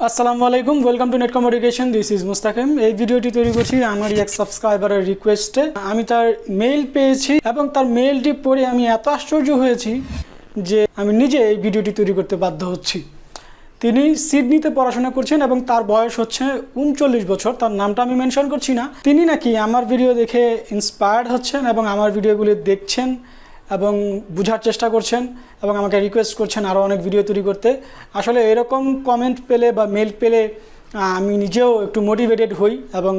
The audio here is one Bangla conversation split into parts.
আসসালামু আলাইকুম, welcome to net communication. This is Mustakim. এই ভিডিওটি তৈরি করছি আমারই এক সাবস্ক্রাইবারের রিকোয়েস্টে। আমি তার মেইল পেয়েছি এবং তার মেইলটি পড়ে আমি এত আশ্চর্য হয়েছি যে আমি নিজে এই ভিডিওটি তৈরি করতে বাধ্য হচ্ছি। তিনি সিডনিতে পড়াশোনা করছেন এবং তার বয়স হচ্ছে 39 বছর। তার নামটা আমি মেনশন করছি না। তিনি নাকি আমার ভিডিও দেখে ইন্সপায়ার্ড হচ্ছেন এবং আমার ভিডিওগুলি দেখছেন এবং বোঝার চেষ্টা করছেন এবং আমাকে রিকোয়েস্ট করছেন আরও অনেক ভিডিও তৈরি করতে। আসলে এরকম কমেন্ট পেলে বা মেল পেলে আমি নিজেও একটু মোটিভেটেড হই এবং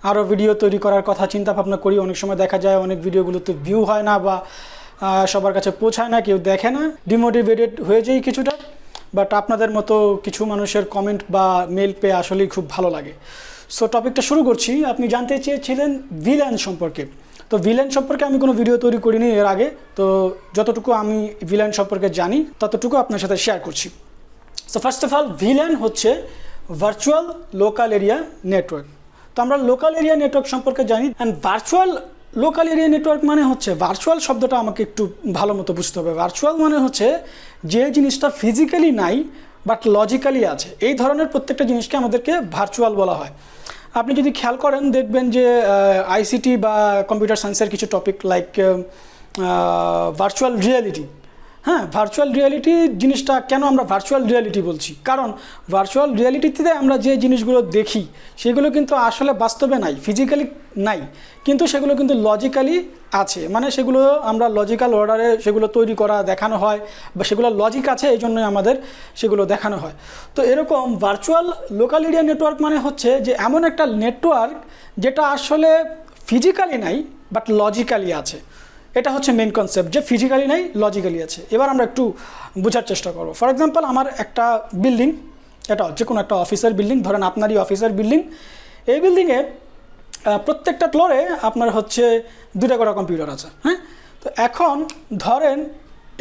আরও ভিডিও তৈরি করার কথা চিন্তা ভাবনা করি। অনেক সময় দেখা যায় অনেক ভিডিওগুলোতে ভিউ হয় না বা সবার কাছে পৌঁছায় না, কেউ দেখে না, ডিমোটিভেটেড হয়ে যাই কিছুটা। বাট আপনাদের মতো কিছু মানুষের কমেন্ট বা মেল পেয়ে আসলেই খুব ভালো লাগে। সো টপিকটা শুরু করছি। আপনি জানতে চেয়েছিলেন VLAN সম্পর্কে। তো VLAN সম্পর্কে আমি কোনো ভিডিও তৈরি করিনি এর আগে, তো যতটুকু আমি VLAN সম্পর্কে জানি ততটুকু আপনার সাথে শেয়ার করছি। So first of all, VLAN হচ্ছে ভার্চুয়াল লোকাল এরিয়া নেটওয়ার্ক। তো আমরা লোকাল এরিয়া নেটওয়ার্ক সম্পর্কে জানি, and virtual local area network মানে হচ্ছে, ভার্চুয়াল শব্দটা আমাকে একটু ভালো মতো বুঝতে হবে। ভার্চুয়াল মানে হচ্ছে যে জিনিসটা ফিজিক্যালি নাই বাট লজিক্যালি আছে, এই ধরনের প্রত্যেকটা জিনিসকে আমাদেরকে ভার্চুয়াল বলা হয়। আপনি যদি খেয়াল করেন দেখবেন যে আইসিটি বা কম্পিউটার সায়েন্সের কিছু টপিক লাইক ভার্চুয়াল রিয়ালিটি। হ্যাঁ, ভার্চুয়াল রিয়ালিটি জিনিসটা কেন আমরা ভার্চুয়াল রিয়ালিটি বলছি, কারণ ভার্চুয়াল রিয়ালিটিতে আমরা যে জিনিসগুলো দেখি সেগুলো কিন্তু আসলে বাস্তবে নাই, ফিজিক্যালি নাই, কিন্তু সেগুলো কিন্তু লজিক্যালি আছে। মানে সেগুলো আমরা লজিক্যাল অর্ডারে সেগুলো তৈরি করা দেখানো হয় বা সেগুলো লজিক আছে, এই জন্যই আমাদের সেগুলো দেখানো হয়। তো এরকম ভার্চুয়াল লোকাল এরিয়া নেটওয়ার্ক মানে হচ্ছে যে এমন একটা নেটওয়ার্ক যেটা আসলে ফিজিক্যালি নাই বাট লজিক্যালি আছে। এটা হচ্ছে মেন কনসেপ্ট, যে ফিজিক্যালি নাই, লজিক্যালি আছে। এবার আমরা একটু বোঝার চেষ্টা করব। ফর এক্সাম্পল, আমার একটা বিল্ডিং, এটা যে কোনো একটা অফিসের বিল্ডিং, ধরেন আপনারই অফিসের বিল্ডিং। এই বিল্ডিংয়ে প্রত্যেকটা ফ্লোরে আপনার হচ্ছে 2টা করে কম্পিউটার আছে। হ্যাঁ, তো এখন ধরেন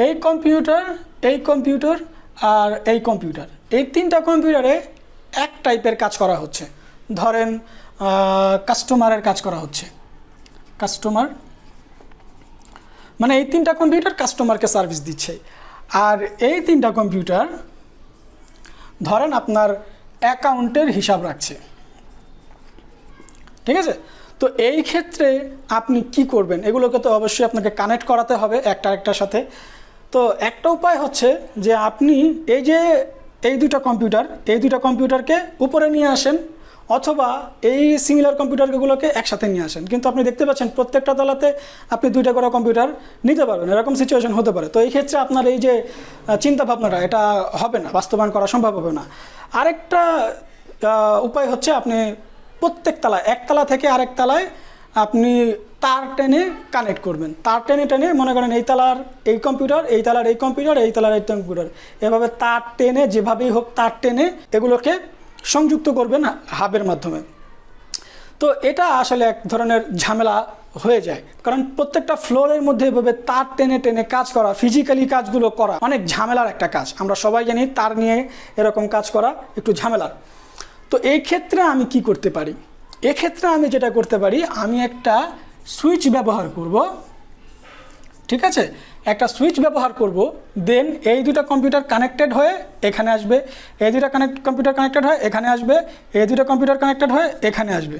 এই কম্পিউটার আর এই কম্পিউটার, এই 3টা কম্পিউটারে এক টাইপের কাজ করা হচ্ছে। ধরেন কাস্টমারের কাজ করা হচ্ছে। কাস্টমার মানে এই 3টা কম্পিউটার কাস্টমারকে সার্ভিস দিচ্ছে। আর এই 3টা কম্পিউটার ধরেন আপনার অ্যাকাউন্টের হিসাব রাখছে। ঠিক আছে, তো এই ক্ষেত্রে আপনি কি করবেন? এগুলোকে তো অবশ্যই আপনাকে কানেক্ট করাতে হবে একটা আরেকটার সাথে। তো একটা উপায় হচ্ছে যে আপনি এই 2টা কম্পিউটারকে উপরে নিয়ে আসেন, অথবা এই সিমিলার কম্পিউটারগুলোকে একসাথে নিয়ে আসেন। কিন্তু আপনি দেখতে পাচ্ছেন প্রত্যেকটা তলাতে আপনি 2টা করে কম্পিউটার নিতে পারবেন, এরকম সিচুয়েশন হতে পারে। তো এই ক্ষেত্রে আপনার এই যে চিন্তাভাবনাটা, এটা হবে না, বাস্তবায়ন করা সম্ভব হবে না। আরেকটা উপায় হচ্ছে আপনি প্রত্যেক তলায়, একতলা থেকে আরেক তলায় আপনি তার টেনে কানেক্ট করবেন। তার টেনে মনে করেন এই তলার এই কম্পিউটার, এই তলার এই কম্পিউটার, এই তলার এই কম্পিউটার, এভাবে তার টেনে, যেভাবেই হোক তার টেনে এগুলোকে সংযুক্ত করবেন হাবের মাধ্যমে। তো এটা আসলে এক ধরনের ঝামেলা হয়ে যায়, কারণ প্রত্যেকটা ফ্লোরের মধ্যে এভাবে তার টেনে টেনে কাজ করা, ফিজিক্যালি কাজগুলো করা অনেক ঝামেলার একটা কাজ। আমরা সবাই জানি তার নিয়ে এরকম কাজ করা একটু ঝামেলার। তো এই ক্ষেত্রে আমি কি করতে পারি? এক্ষেত্রে আমি যেটা করতে পারি, আমি একটা সুইচ ব্যবহার করব। ঠিক আছে, একটা সুইচ ব্যবহার করব। দেন এই 2টা কম্পিউটার কানেক্টেড হয়ে এখানে আসবে, এই 2টা কম্পিউটার কানেক্টেড হয়ে এখানে আসবে, এই 2টা কম্পিউটার কানেক্টেড হয়ে এখানে আসবে।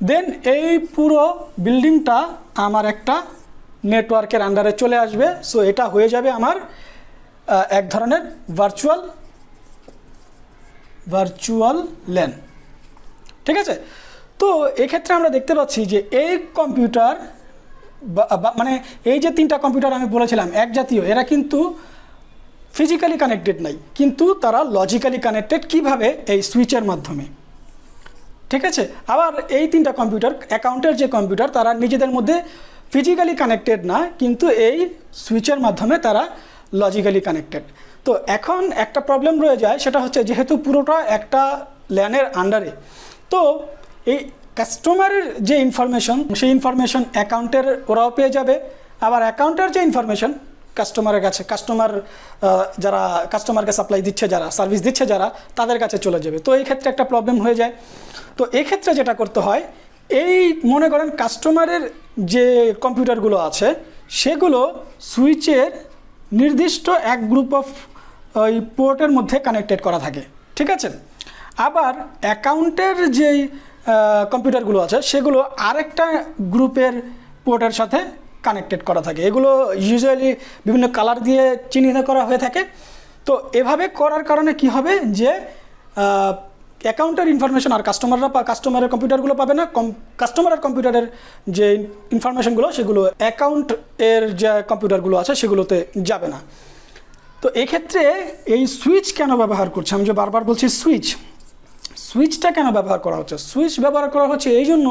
দেন এই পুরো বিল্ডিংটা আমার একটা নেটওয়ার্কের আন্ডারে চলে আসবে। সো এটা হয়ে যাবে আমার এক ধরনের ভার্চুয়াল ল্যান। ঠিক আছে, তো এক্ষেত্রে আমরা দেখতে পাচ্ছি যে এই কম্পিউটার মানে এই যে 3টা কম্পিউটার আমি বলেছিলাম এক জাতীয়, এরা কিন্তু ফিজিক্যালি কানেক্টেড নাই, কিন্তু তারা লজিক্যালি কানেক্টেড। কিভাবে? এই সুইচের মাধ্যমে। ঠিক আছে, আবার এই 3টা কম্পিউটার, অ্যাকাউন্টের যে কম্পিউটার, তারা নিজেদের মধ্যে ফিজিক্যালি কানেক্টেড না, কিন্তু এই সুইচের মাধ্যমে তারা লজিক্যালি কানেক্টেড। তো এখন একটা প্রবলেম রয়ে যায়, সেটা হচ্ছে যেহেতু পুরোটা একটা ল্যানের আন্ডারে, তো এই কাস্টমারের যে ইনফরমেশন, সেই ইনফরমেশন অ্যাকাউন্টের ওরাও পেয়ে যাবে। আবার অ্যাকাউন্টের যে ইনফরমেশন কাস্টমারের কাছে, যারা কাস্টমারকে সাপ্লাই দিচ্ছে, যারা সার্ভিস দিচ্ছে, যারা তাদের কাছে চলে যাবে। তো এই ক্ষেত্রে একটা প্রবলেম হয়ে যায়। তো এই ক্ষেত্রে যেটা করতে হয়, এই মনে করেন কাস্টমারের যে কম্পিউটারগুলো আছে সেগুলো সুইচের নির্দিষ্ট এক গ্রুপ অফ ওই পোর্টের মধ্যে কানেক্টেড করা থাকে। ঠিক আছে। আবার অ্যাকাউন্টের যেই কম্পিউটারগুলো আছে সেগুলো আরেকটা গ্রুপের পোর্টের সাথে কানেক্টেড করা থাকে। এগুলো ইউজুয়ালি বিভিন্ন কালার দিয়ে চিহ্নিত করা হয়ে থাকে। তো এভাবে করার কারণে কি হবে যে অ্যাকাউন্টের ইনফরমেশন আর কাস্টমারের কম্পিউটারগুলো পাবে না, কাস্টমারের কম্পিউটারের যে ইনফরমেশনগুলো সেগুলো অ্যাকাউন্টের যে কম্পিউটারগুলো আছে সেগুলোতে যাবে না। তো এক্ষেত্রে এই সুইচ কেন ব্যবহার করছে, আমি যে বারবার বলছি সুইচটা কেন ব্যবহার করা হচ্ছে? সুইচ ব্যবহার করা হচ্ছে এই জন্য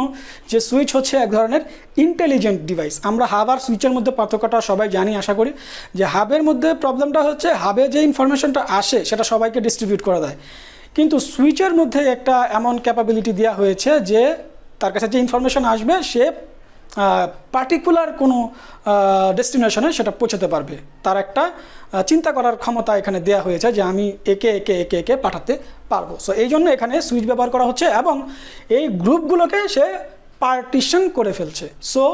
যে সুইচ হচ্ছে এক ধরনের ইন্টেলিজেন্ট ডিভাইস। আমরা হাব আর সুইচের মধ্যে পার্থক্যটা সবাই জানি আশা করি, যে হাবের মধ্যে প্রবলেমটা হচ্ছে হাবে যে ইনফরমেশনটা আসে সেটা সবাইকে ডিস্ট্রিবিউট করা দেয়, কিন্তু সুইচের মধ্যে একটা এমন ক্যাপাবিলিটি দেওয়া হয়েছে যে তার কাছে যে ইনফরমেশন আসবে সে পার্টিকুলার কোনো ডেস্টিনেশনে সেটা পৌঁছাতে পারবে। তার একটা চিন্তা করার ক্ষমতা এখানে দেওয়া হয়েছে যে আমি একে একে একে একে পাঠাতে পারবো। সো এই জন্য এখানে সুইচ ব্যবহার করা হচ্ছে এবং এই গ্রুপগুলোকে সে পার্টিশন করে ফেলছে। সো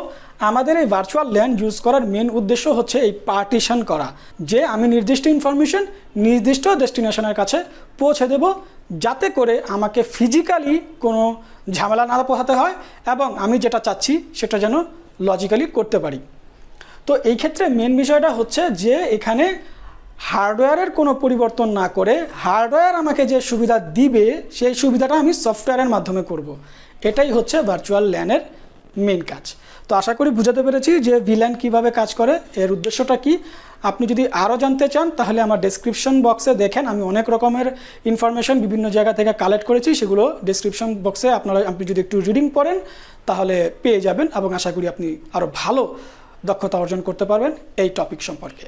আমাদের এই ভার্চুয়াল ল্যান ইউজ করার মেন উদ্দেশ্য হচ্ছে এই পার্টিশন করা, যে আমি নির্দিষ্ট ইনফরমেশন নির্দিষ্ট ডেস্টিনেশনের কাছে পৌঁছে দেব, যাতে করে আমাকে ফিজিক্যালি কোনো ঝামেলা না পোহাতে হয় এবং আমি যেটা চাচ্ছি সেটা যেন লজিক্যালি করতে পারি। তো এই ক্ষেত্রে মেন বিষয়টা হচ্ছে যে এখানে হার্ডওয়্যারের কোনো পরিবর্তন না করে হার্ডওয়্যার আমাকে যে সুবিধা দিবে সেই সুবিধাটা আমি সফটওয়্যারের মাধ্যমে করব। এটাই হচ্ছে ভার্চুয়াল ল্যানের মেন কাজ। তো আশা করি বুঝাতে পেরেছি যে VLAN কীভাবে কাজ করে, এর উদ্দেশ্যটা কি। আপনি যদি আরও জানতে চান তাহলে আমার ডেসক্রিপশন বক্সে দেখেন, আমি অনেক রকমের ইনফরমেশন বিভিন্ন জায়গা থেকে কালেক্ট করেছি, সেগুলো ডেসক্রিপশন বক্সে আপনি যদি একটু রিডিং পড়েন তাহলে পেয়ে যাবেন এবং আশা করি আপনি আরও ভালো দক্ষতা অর্জন করতে পারবেন এই টপিক সম্পর্কে।